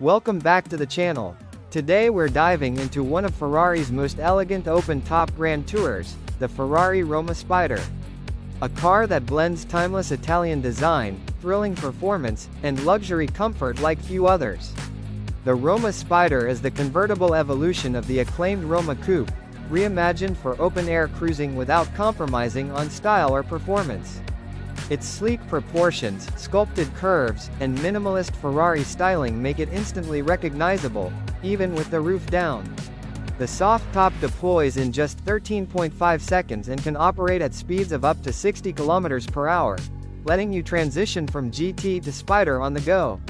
Welcome back to the channel. Today we're diving into one of Ferrari's most elegant open-top Grand Tours, the Ferrari Roma Spider. A car that blends timeless Italian design, thrilling performance, and luxury comfort like few others. The Roma Spider is the convertible evolution of the acclaimed Roma coupe, reimagined for open-air cruising without compromising on style or performance. Its sleek proportions, sculpted curves, and minimalist Ferrari styling make it instantly recognizable, even with the roof down. The soft top deploys in just 13.5 seconds and can operate at speeds of up to 60 km per hour, letting you transition from GT to Spider on the go.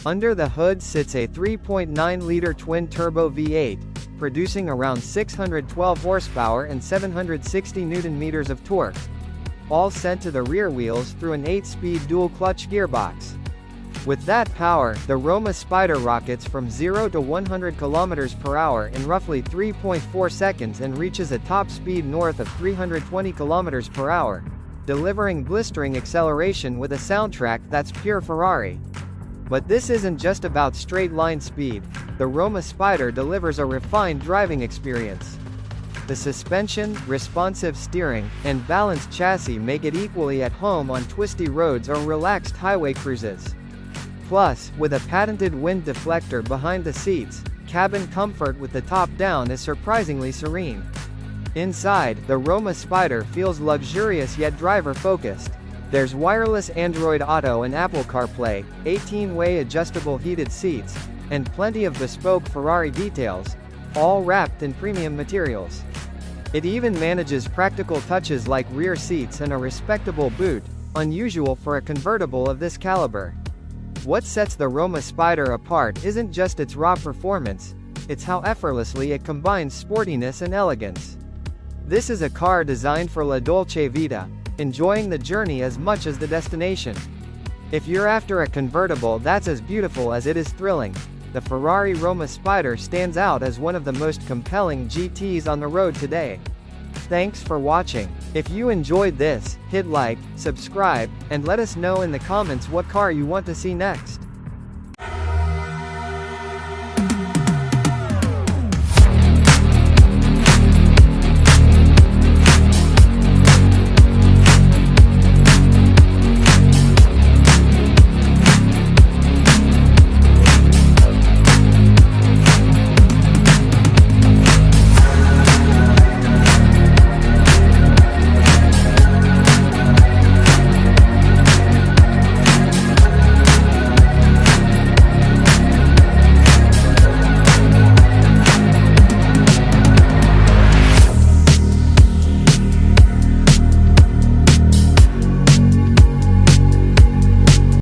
Under the hood sits a 3.9-liter twin-turbo V8, producing around 612 horsepower and 760 Nm of torque, all sent to the rear wheels through an 8-speed dual-clutch gearbox. With that power, the Roma Spider rockets from 0 to 100 km per hour in roughly 3.4 seconds and reaches a top speed north of 320 km per hour, delivering blistering acceleration with a soundtrack that's pure Ferrari. But this isn't just about straight-line speed. The Roma Spider delivers a refined driving experience. The suspension, responsive steering, and balanced chassis make it equally at home on twisty roads or relaxed highway cruises. Plus, with a patented wind deflector behind the seats, cabin comfort with the top down is surprisingly serene. Inside, the Roma Spider feels luxurious yet driver-focused. There's wireless Android Auto and Apple CarPlay, 18-way adjustable heated seats, and plenty of bespoke Ferrari details, all wrapped in premium materials. It even manages practical touches like rear seats and a respectable boot, unusual for a convertible of this caliber. What sets the Roma Spider apart isn't just its raw performance, it's how effortlessly it combines sportiness and elegance. This is a car designed for la dolce vita, enjoying the journey as much as the destination. If you're after a convertible that's as beautiful as it is thrilling, the Ferrari Roma Spider stands out as one of the most compelling GTs on the road today. Thanks for watching. If you enjoyed this, hit like, subscribe, and let us know in the comments what car you want to see next.